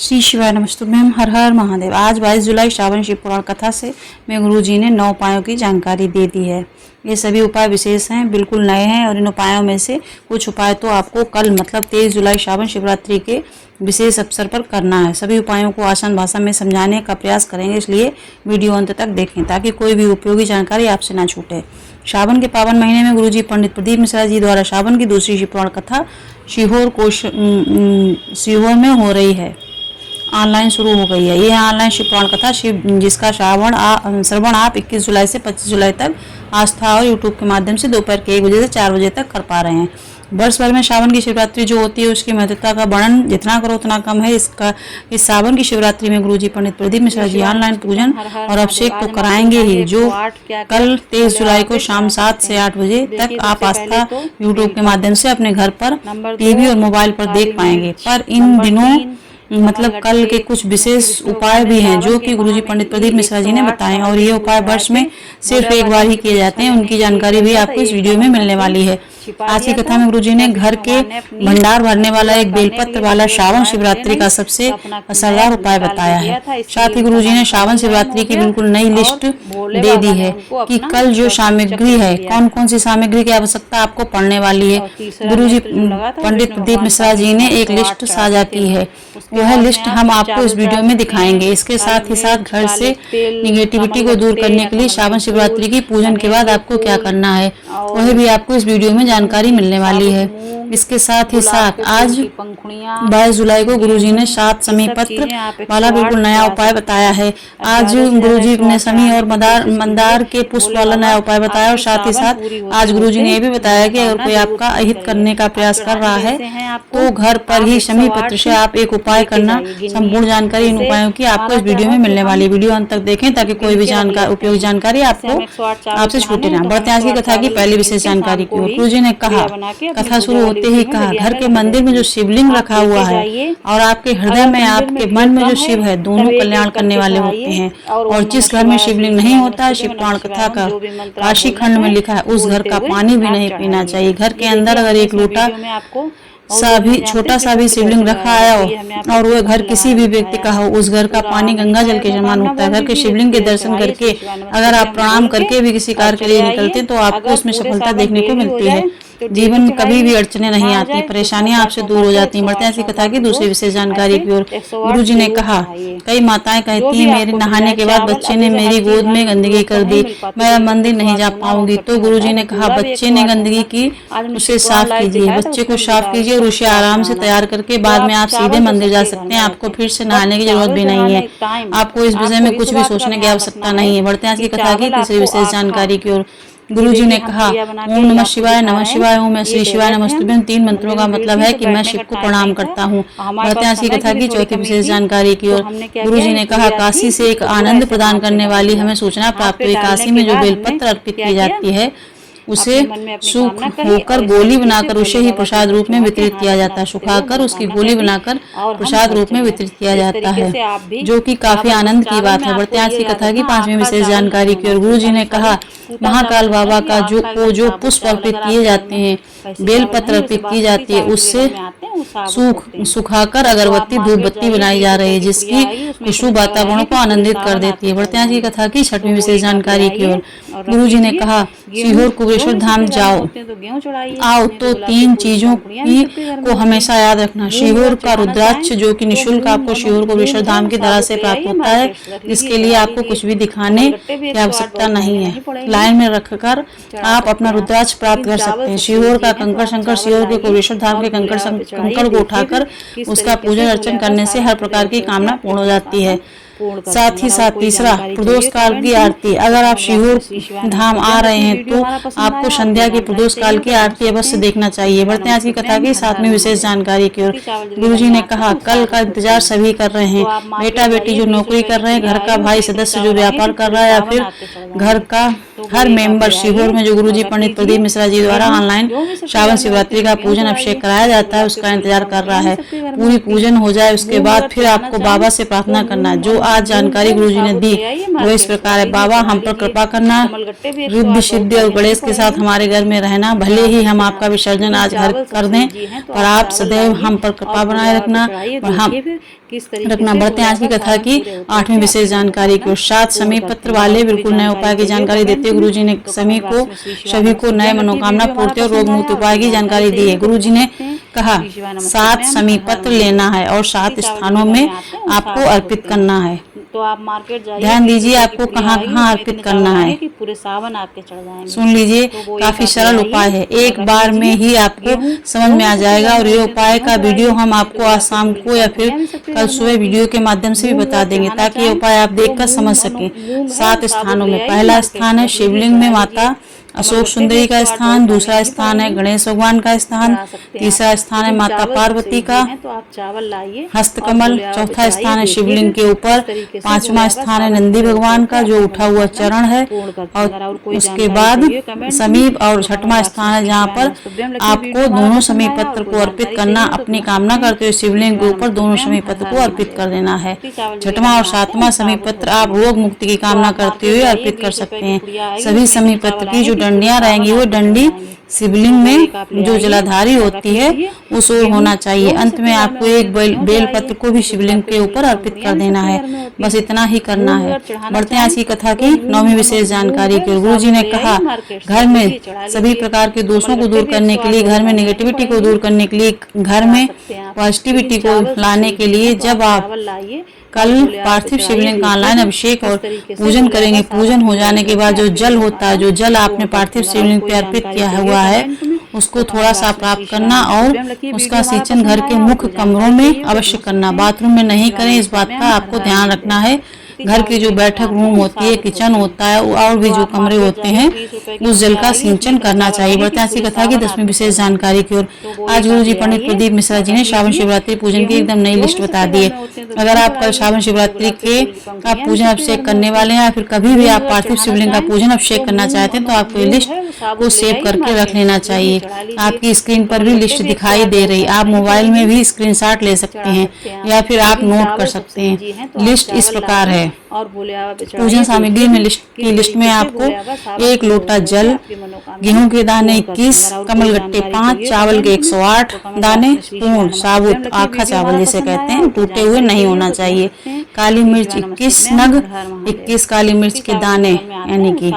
श्री शिवाय नमस्तुभ्यं मैम, हर हर महादेव। आज 22 जुलाई श्रावण शिव पुराण कथा से मैं गुरु जी ने 9 उपायों की जानकारी दे दी है। ये सभी उपाय विशेष हैं, बिल्कुल नए हैं और इन उपायों में से कुछ उपाय तो आपको कल मतलब 23 जुलाई श्रावण शिवरात्रि के विशेष अवसर पर करना है। सभी उपायों को आसान भाषा में समझाने का प्रयास करेंगे, इसलिए वीडियो अंत तक देखें ताकि कोई भी उपयोगी जानकारी आपसे ना छूटे। श्रावण के पावन महीने में गुरुजी पंडित प्रदीप मिश्रा जी द्वारा श्रावण की दूसरी शिव पुराण कथा सीहोर में हो रही है। ऑनलाइन शुरू हो गई है। यह ऑनलाइन शिव पुराण कथा जिसका श्रवण आप 21 जुलाई से 25 जुलाई तक आस्था और यूट्यूब के माध्यम से दोपहर के 1 बजे से 4 बजे तक कर पा रहे हैं। वर्ष भर में श्रावण की शिवरात्रि जो होती है उसकी महत्वता का वर्णन जितना करो उतना कम है। इस श्रावण की शिवरात्रि में गुरुजी पंडित प्रदीप मिश्रा जी ऑनलाइन पूजन और अभिषेक तो कराएंगे ही, जो कल 23 जुलाई को शाम 7 से 8 बजे तक आप आस्था यूट्यूब के माध्यम से अपने घर पर टीवी और मोबाइल पर देख पाएंगे। पर इन दिनों मतलब कल के कुछ विशेष उपाय भी हैं जो कि गुरुजी पंडित प्रदीप मिश्रा जी ने बताए हैं और ये उपाय वर्ष में सिर्फ एक बार ही किए जाते हैं। उनकी जानकारी भी आपको इस वीडियो में मिलने वाली है। आज की कथा में गुरुजी ने घर के भंडार भरने वाला एक बेलपत्र वाला श्रावण शिवरात्रि का सबसे असरदार उपाय बताया है। साथ ही गुरुजी ने श्रावण शिवरात्रि की बिल्कुल नई लिस्ट दे दी है कि कल जो सामग्री है, कौन कौन सी सामग्री की आवश्यकता आपको पड़ने वाली है। गुरुजी पंडित प्रदीप मिश्रा जी ने एक लिस्ट साझा की है, वह लिस्ट हम आपको इस वीडियो में दिखाएंगे। इसके साथ ही साथ घर से निगेटिविटी को दूर करने के लिए श्रावण शिवरात्रि की पूजन के बाद आपको क्या करना है, वह भी आपको इस वीडियो में जानकारी मिलने वाली है। इसके साथ ही साथ आज 22 जुलाई को गुरुजी ने 7 समी पत्र वाला बिल्कुल नया उपाय बताया है। आज गुरुजी ने समी और मंदार के पुष्प वाला नया उपाय बताया और साथ ही साथ आज गुरुजी ने यह भी बताया कि अगर कोई आपका अहित करने का प्रयास कर रहा है तो घर पर ही समी पत्र से आप एक उपाय करना। संपूर्ण जानकारी इन उपायों की आपको इस वीडियो में मिलने वाली। वीडियो अंत तक देखें ताकि कोई भी उपयोगी जानकारी आपसे छूटे ना। बढ़ते हैं आज की कथा की पहली विशेष जानकारी की ओर। गुरुजी ने कहा, कथा शुरू होते ही कहा, घर के मंदिर में जो शिवलिंग रखा हुआ है और आपके हृदय में आपके मन में जो शिव है, दोनों कल्याण करने वाले होते हैं। और जिस घर में शिवलिंग नहीं होता है, शिव पुराण कथा का काशी खंड में लिखा है, उस घर का पानी भी नहीं पीना चाहिए। घर के अंदर अगर एक लोटा छोटा सा भी शिवलिंग रखा आया हो और वह घर किसी भी व्यक्ति का हो, उस घर का पानी गंगा जल के समान होता है। घर के शिवलिंग के दर्शन करके अगर आप प्रणाम करके भी किसी कार्य के लिए निकलते तो आपको उसमें सफलता देखने को मिलती है। जीवन में कभी भी अड़चने नहीं आती, परेशानियां आपसे दूर हो जाती हैं। बढ़ते हैं ऐसी कथा की दूसरी विशेष जानकारी की ओर। गुरुजी ने कहा, कई माताएं कहती हैं मेरे नहाने के बाद बच्चे ने मेरी गोद में गंदगी कर दी, मैं मंदिर नहीं जा पाऊंगी। तो गुरुजी ने कहा, बच्चे ने गंदगी की, उसे साफ कीजिए, बच्चे को साफ कीजिए और उसे आराम से तैयार करके बाद में आप सीधे मंदिर जा सकते हैं। आपको फिर से नहाने की जरूरत भी नहीं है। आपको इस विषय में कुछ भी सोचने की आवश्यकता नहीं है। बढ़ते हैं आज की कथा की तीसरी विशेष जानकारी की ओर। गुरुजी ने कहा, ओम नमः शिवाय, ओम श्री शिवाय नमस्तुभ्यं 3 मंत्रों का मतलब है कि मैं शिव को प्रणाम करता हूँ। बढ़ते हैं आज की कथा की चौथी विशेष जानकारी की ओर। गुरुजी ने कहा, काशी से एक आनंद प्रदान करने वाली हमें सूचना प्राप्त हुई। काशी में जो बेलपत्र अर्पित की जाती है उसे सूख होकर गोली बनाकर उसे ही प्रसाद रूप में वितरित किया जाता है। सुखाकर उसकी गोली बनाकर प्रसाद रूप में वितरित किया जाता है, जो कि काफी आनंद की बात है। बढ़ते आज की कथा की 5वीं विशेष जानकारी की ओर। गुरुजी ने कहा, महाकाल बाबा का जो पुष्प अर्पित किए जाते हैं, बेलपत्र अर्पित की जाती है, उससे सुखाकर अगरबत्ती धूप बत्ती बनाई जा रही है, जिसकी खुशबू वातावरण को आनंदित कर देती है। बढ़ते हैं आज की कथा की 6वीं विशेष जानकारी की ओर। गुरुजी ने कहा, सीहोर कुबेश्वर धाम आओ तो 3 चीजों को हमेशा याद रखना। सीहोर का रुद्राक्ष जो कि निःशुल्क आपको सीहोर कुबेश्वर धाम की तरह से प्राप्त होता है, जिसके लिए आपको कुछ भी दिखाने की आवश्यकता नहीं है। लाइन में रखकर आप अपना रुद्राक्ष प्राप्त कर सकते हैं। सीहोर का कंकड़ शंकर, सीहोर के कुबेश्वर धाम के कंकड़ को उठाकर उसका पूजन अर्चन करने से हर प्रकार की कामना पूर्ण हो जाती है। साथ ही साथ तीसरा, प्रदोष काल की आरती। अगर आप सीहोर धाम आ रहे हैं तो आपको संध्या की प्रदोष काल की आरती अवश्य देखना चाहिए। बढ़ते हैं आज की कथा की 7वीं विशेष जानकारी की ओर। गुरुजी ने कहा, कल का इंतजार सभी कर रहे हैं। बेटा बेटी जो नौकरी कर रहे हैं, घर का भाई सदस्य जो व्यापार कर रहा है, या फिर घर का हर मेंबर। सीहोर में जो गुरुजी पंडित प्रदीप मिश्रा जी द्वारा ऑनलाइन श्रावण शिवरात्रि का पूजन अभिषेक कराया जाता है, उसका इंतजार कर रहा है। पूरी पूजन हो जाए उसके बाद फिर आपको बाबा से प्रार्थना करना, जो आज जानकारी गुरुजी ने दी वो इस प्रकार है। बाबा हम पर कृपा करना, रिद्धि सिद्धि और गणेश के साथ हमारे घर में रहना। भले ही हम आपका विसर्जन आज घर कर दें, पर आप सदैव हम पर कृपा बनाए रखना और हम रखना। बढ़ते हैं आज की कथा की 8वीं विशेष जानकारी को। 7 समी पत्र वाले बिल्कुल नए उपाय की जानकारी देते हुए गुरुजी ने सभी को नए मनोकामना पूर्ति और रोग मुक्ति उपाय की जानकारी दी है। गुरुजी ने कहा 7 समी पत्र लेना है और 7 स्थानों में आपको अर्पित करना है। तो आप मार्केट जाइए, ध्यान दीजिए आपको कहाँ कहाँ अर्पित करना है, कि पूरे सावन आपके चढ़ जाएंगे। सुन लीजिए, काफी सरल उपाय है, एक बार में ही आपको समझ में आ जाएगा। और ये उपाय का वीडियो हम आपको आज शाम को या फिर कल सुबह वीडियो के माध्यम से भी बता देंगे, ताकि ये उपाय आप देखकर समझ सकें। 7 स्थानों में, पहला स्थान है शिवलिंग में माता अशोक सुंदरी का स्थान, दूसरा स्थान है गणेश भगवान का स्थान, तीसरा स्थान है माता पार्वती का हस्तकमल, चौथा स्थान है शिवलिंग के ऊपर, 5वां स्थान है नंदी भगवान का जो उठा हुआ चरण है, और उसके बाद समीप, और 6वां स्थान है जहाँ पर आपको दोनों समीप पत्र को अर्पित करना। अपनी कामना करते हुए शिवलिंग के ऊपर दोनों समीप पत्र को अर्पित कर देना है। 6वां और 7वां समीप पत्र आप रोग मुक्ति की कामना करते हुए अर्पित कर सकते हैं। सभी समीप पत्र की जो डंडियां रहेंगी वो डंडी शिवलिंग में जो जलाधारी होती है उस ओर होना चाहिए। अंत में आपको एक बेल पत्र को भी शिवलिंग के ऊपर अर्पित कर देना है। बस इतना ही करना है। बढ़ते हैं आज की कथा की 9वीं विशेष जानकारी की। गुरुजी ने कहा घर में सभी प्रकार के दोषों को दूर करने के लिए, घर में नेगेटिविटी को दूर करने के लिए, घर में पॉजिटिविटी को लाने के लिए जब आप कल पार्थिव शिवलिंग का ऑनलाइन अभिषेक और पूजन करेंगे, पूजन हो जाने के बाद जो जल होता है, जो जल आपने पार्थिव शिवलिंग पे अर्पित किया हुआ है, उसको थोड़ा सा प्राप्त करना और उसका सिंचन घर के मुख्य कमरों में अवश्य करना। बाथरूम में नहीं करें, इस बात का आपको ध्यान रखना है। घर की जो बैठक रूम होती है, किचन होता है और भी जो कमरे होते हैं, उस जल का सिंचन करना चाहिए। बढ़ते हैं ऐसी कथा की 10वीं विशेष जानकारी की ओर। आज गुरुजी पंडित प्रदीप मिश्रा जी ने श्रावण शिवरात्रि पूजन की एकदम नई लिस्ट बता दी है। अगर आप कल श्रावण शिवरात्रि के आप पूजन अभिषेक करने वाले हैं या फिर कभी भी आप पार्थिव शिवलिंग का पूजन अभिषेक करना चाहते हैं, तो आपको ये लिस्ट को सेव करके रख लेना चाहिए। आपकी स्क्रीन पर भी लिस्ट दिखाई दे रही, आप मोबाइल में भी स्क्रीनशॉट ले सकते हैं या फिर आप नोट कर सकते हैं। लिस्ट इस प्रकार है। पूजन सामग्री में लिस्ट में आपको 1 लोटा जल, गेहूं के दाने 21, कमलगट्टे 5, चावल के 108 दाने, पूर्ण साबुत आखा चावल जिसे कहते हैं, टूटे हुए नहीं होना चाहिए, काली मिर्च 21 नग, 21 काली मिर्च के दाने यानी कि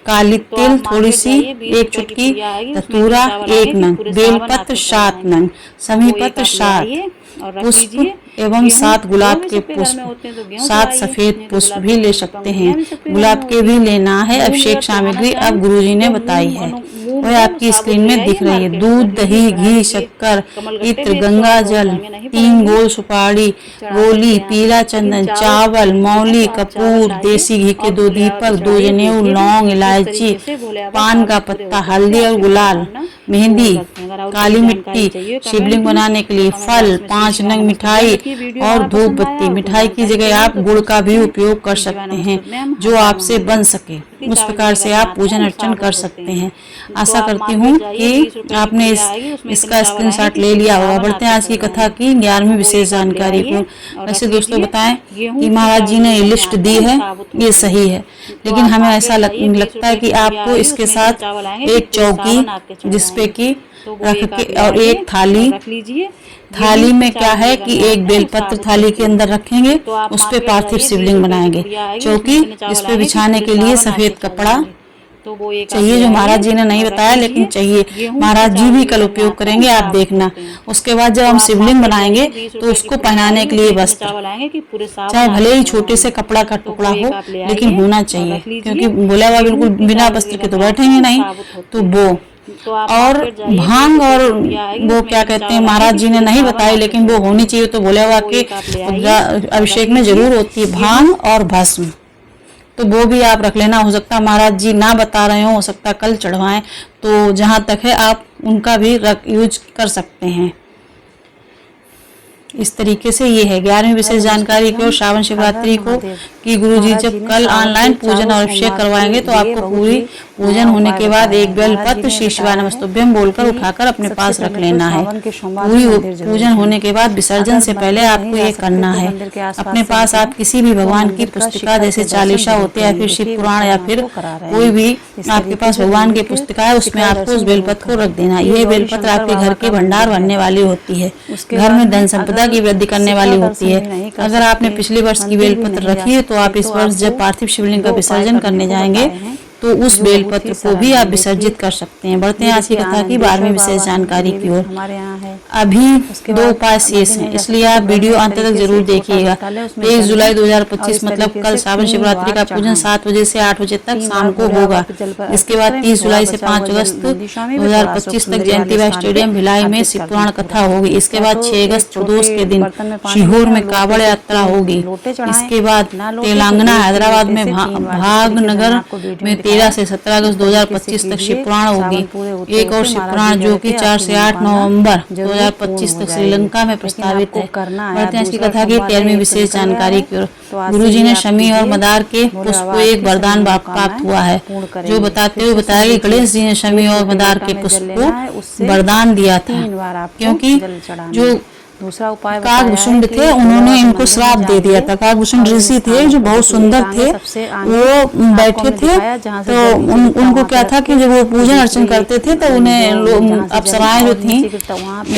काली तिल थोड़ी सी 1 चुटकी, धतूरा 1 नग, बेलपत्र 7 नग, समी पत्र 7, पुष्प एवं 7 गुलाब के पुष्प, 7 सफेद पुष्प भी ले सकते हैं, गुलाब के भी लेना है। अभिषेक सामग्री अब गुरुजी ने बताई है, वह आपकी स्क्रीन में दिख रही है। दूध, दही, घी, शक्कर, इत्र, गंगा जल, 3 गोल सुपारी, गोली, पीला चंदन, चावल, मौली, कपूर, देसी घी के 2 दीपक, 2 जनेऊ, लौंग, इलायची, पान का पत्ता, हल्दी और गुलाल, मेहंदी, काली मिट्टी, शिवलिंग बनाने के लिए फल, 5 नग मिठाई और धूप बत्ती। मिठाई की जगह आप गुड़ का भी उपयोग कर सकते हैं, जो आपसे बन सके उस प्रकार से आप पूजन अर्चन कर सकते हैं। आशा करती हूँ कि आपने इसका स्क्रीनशॉट ले लिया होगा। बढ़ते हैं आज की कथा की 11वीं विशेष जानकारी को। वैसे दोस्तों बताएं कि महाराज जी ने ये लिस्ट दी है, ये सही है, लेकिन हमें ऐसा लगता है कि आपको इसके साथ एक चौकी जिसपे कि रख के और एक थाली, थाली में क्या है कि एक बेलपत्र थाली के अंदर रखेंगे, उस पे पार्थिव शिवलिंग बनाएंगे। चौकी जिस पे बिछाने के लिए सफेद कपड़ा चाहिए, जो महाराज जी ने नहीं बताया लेकिन चाहिए। महाराज जी भी कल उपयोग करेंगे, आप देखना। उसके बाद जब हम शिवलिंग बनाएंगे तो उसको पहनाने के लिए वस्त्र, चाहे भले ही छोटे से कपड़ा का टुकड़ा हो, लेकिन होना चाहिए, क्योंकि बोला हुआ बिल्कुल बिना वस्त्र के तो बैठेंगे नहीं। तो वो और भांग और वो क्या कहते हैं, महाराज जी ने नहीं बताई लेकिन वो होनी चाहिए। तो बोले हुआ कि अभिषेक में जरूर होती है भांग और भस्म, तो वो भी आप रख लेना। हो सकता है महाराज जी ना बता रहे हो सकता कल चढ़वाएं, तो जहाँ तक है आप उनका भी यूज कर सकते हैं। इस तरीके से ये है 11वीं विशेष जानकारी को श्रावण शिवरात्रि को कि गुरुजी जब कल ऑनलाइन पूजन और अभिषेक करवाएंगे तो आपको पूरी पूजन होने के बाद एक बेलपत्र श्री शिवाय नमस्तुभ्यं बोलकर उठाकर अपने पास रख लेना है। पूरी पूजन होने के बाद विसर्जन से पहले आपको ये करना है। अपने पास आप किसी भी भगवान की पुस्तिका जैसे चालीसा होते हैं या फिर शिव पुराण या फिर कोई भी आपके पास भगवान की पुस्तिका है, उसमें आपको उस बेलपत्र को रख देना। यह बेलपत्र आपके घर के भंडार भरने वाली होती है, घर में धन संपदा की वृद्धि करने वाली होती है। अगर आपने पिछले वर्ष की बेलपत्र रखी है तो आप इस वर्ष जब पार्थिव शिवलिंग का विसर्जन करने जाएंगे तो उस बेलपत्र को भी आप विसर्जित कर सकते हैं। बढ़ते हैं आज की कथा की 12वीं विशेष जानकारी की ओर। अभी 2 उपाय शेष हैं, इसलिए आप वीडियो अंत तक जरूर देखिएगा। 23 जुलाई 2025 मतलब कल श्रावण शिवरात्रि का पूजन 7 बजे से 8 बजे तक शाम को होगा। इसके बाद 30 जुलाई से 5 अगस्त 2025 तक जयंतीबाई स्टेडियम भिलाई में शिव पुराण कथा होगी। इसके बाद 6 अगस्त प्रदोष के दिन सीहोर में कावड़ यात्रा होगी। इसके बाद तेलंगाना हैदराबाद में भागनगर में 13 से 17 अगस्त 2025 तक शिव पुराण होगी। एक और शिव पुराण जो कि 4 से 8 नवंबर 2025 तक श्रीलंका में प्रस्तावित है। बढ़ते हैं इसकी कथा की 13वीं विशेष जानकारी की ओर। गुरुजी ने शमी और मदार के पुष्प को एक वरदान प्राप्त हुआ है, जो बताते हुए बताया कि गणेश जी ने शमी और मदार के पुष्प को वरदान दिया था, क्योंकि जो दूसरा उपाय काकभूषुंड थे उन्होंने इनको श्राप दे दिया था। काकभूषुंड ऋषि थे जो बहुत सुंदर थे, वो बैठे थे तो उनको क्या था कि जब वो पूजन अर्चन करते थे तो उन्हें अप्सराएं जो थी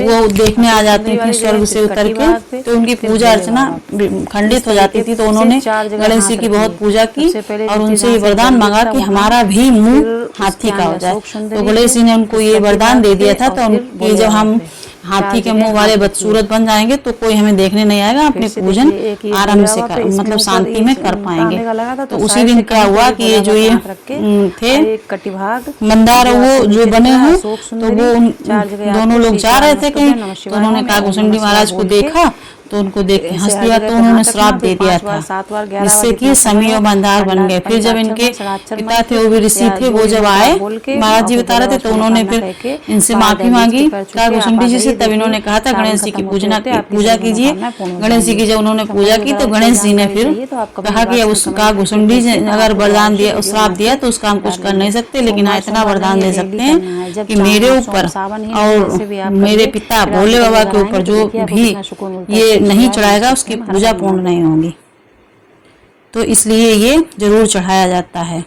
वो देखने आ जाती थी स्वर्ग से उतर के, तो उनकी पूजा अर्चना खंडित हो जाती थी। तो उन्होंने गणेश जी की बहुत पूजा की और उनसे ये वरदान मांगा कि हमारा भी मुंह हाथी का हो जाए। तो गणेश जी ने उनको ये वरदान दे दिया था। तो जब हम हाथी के मुंह वाले बदसूरत बन जाएंगे तो कोई हमें देखने नहीं आएगा, अपने पूजन आराम से मतलब शांति में कर पाएंगे। तो उसी दिन क्या हुआ कि ये जो ये थे मंदार वो जो बने हैं तो वो दोनों लोग जा रहे थे कहीं, तो उन्होंने काकभूषुंडी महाराज को देखा तो उनको देख के हंस दिया, तो उन्होंने श्राप दे दिया था, जिससे कि शमी और मंदार बन गए। फिर जब इनके पिता थे वो भी ऋषि थे, वो जब आए महाराज जी बता रहे थे तो उन्होंने फिर इनसे माफी मांगी काकभूषुंडी जी से। तब इन्होंने कहा था गणेश जी की पूजा कीजिए। गणेश जी की जब उन्होंने पूजा की तो गणेश जी ने फिर कहा कि अब उस काकभूषुंडी जी ने अगर वरदान दिया, श्राप दिया तो उसका हम कुछ कर नहीं सकते, लेकिन इतना वरदान दे सकते हैं कि मेरे ऊपर और मेरे पिता भोले बाबा के ऊपर जो भी ये नहीं चढ़ाएगा उसकी पूजा पूर्ण नहीं होगी। तो इसलिए ये जरूर चढ़ाया जाता है।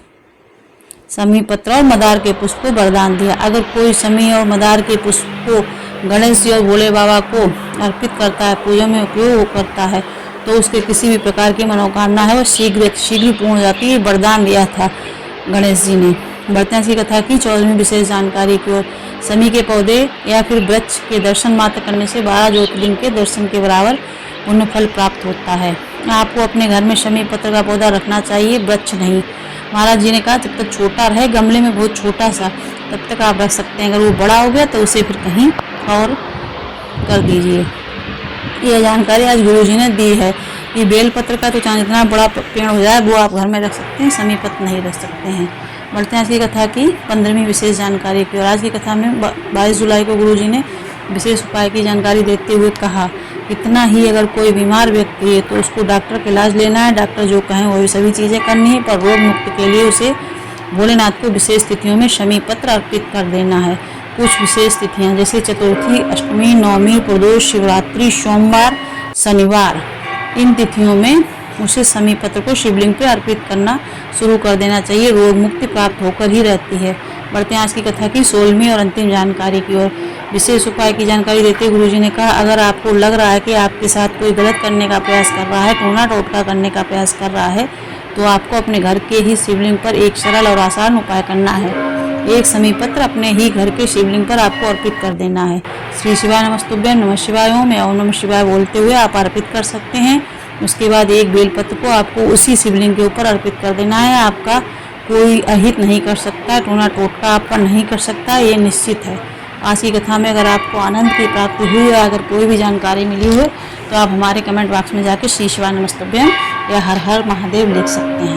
शमी पत्र और मदार के पुष्प को वरदान दिया। अगर कोई शमी और मदार के पुष्प को गणेश जी और भोले बाबा को अर्पित करता है, पूजा में उपयोग करता है, तो उसके किसी भी प्रकार की मनोकामना है वो शीघ्र पूर्ण हो जाती है। वरदान दिया था गणेश जी ने। बढ़ते हैं इसकी कथा की 14वीं विशेष जानकारी की ओर। शमी के पौधे या फिर वृक्ष के दर्शन मात्र करने से 12 ज्योतिर्लिंग के दर्शन के बराबर पुण्य फल प्राप्त होता है। आपको अपने घर में शमी पत्र का पौधा रखना चाहिए, वृक्ष नहीं। महाराज जी ने कहा जब तक छोटा रहे, गमले में बहुत छोटा सा, तब तक आप रख सकते हैं। अगर वो बड़ा हो गया तो उसे फिर कहीं और कर दीजिए। यह जानकारी आज गुरु जी ने दी है कि बेलपत्र का तो चाहे जितना बड़ा पेड़ हो जाए वो आप घर में रख सकते हैं, शमी पत्र नहीं रख सकते हैं। बढ़ते हैं आज की कथा की 15वीं विशेष जानकारी की। और आज की कथा में 22 जुलाई को गुरु जी ने विशेष उपाय की जानकारी देते हुए कहा, इतना ही अगर कोई बीमार व्यक्ति है तो उसको डॉक्टर का इलाज लेना है, डॉक्टर जो कहें वो सभी चीज़ें करनी है, पर रोग मुक्ति के लिए उसे भोलेनाथ को विशेष तिथियों में शमी पत्र अर्पित कर देना है। कुछ विशेष तिथियाँ जैसे चतुर्थी, अष्टमी, नवमी, प्रदोष, शिवरात्रि, सोमवार, शनिवार, इन तिथियों में उसे शमी पत्र को शिवलिंग पे अर्पित करना शुरू कर देना चाहिए। रोग मुक्ति प्राप्त होकर ही रहती है। बढ़ते हैं आज की कथा की 16वीं और अंतिम जानकारी की ओर। विशेष उपाय की जानकारी देते हुए गुरुजी ने कहा, अगर आपको लग रहा है कि आपके साथ कोई गलत करने का प्रयास कर रहा है, टोना टोटका करने का प्रयास कर रहा है, तो आपको अपने घर के ही शिवलिंग पर एक सरल और आसान उपाय करना है। एक शमी पत्र अपने ही घर के शिवलिंग पर आपको अर्पित कर देना है। श्री शिवाय नमस्तुभ्यं, नमः शिवाय ओम या ओम नमः शिवाय बोलते हुए आप अर्पित कर सकते हैं। उसके बाद एक बेलपत्र को आपको उसी शिवलिंग के ऊपर अर्पित कर देना है। आपका कोई अहित नहीं कर सकता, टोना टोटका आप पर नहीं कर सकता, ये निश्चित है। आज की कथा में अगर आपको आनंद की प्राप्ति हुई है, अगर कोई भी जानकारी मिली हो, तो आप हमारे कमेंट बॉक्स में जाकर श्री शिवाय नमस्तुभ्यं या हर हर महादेव लिख सकते हैं।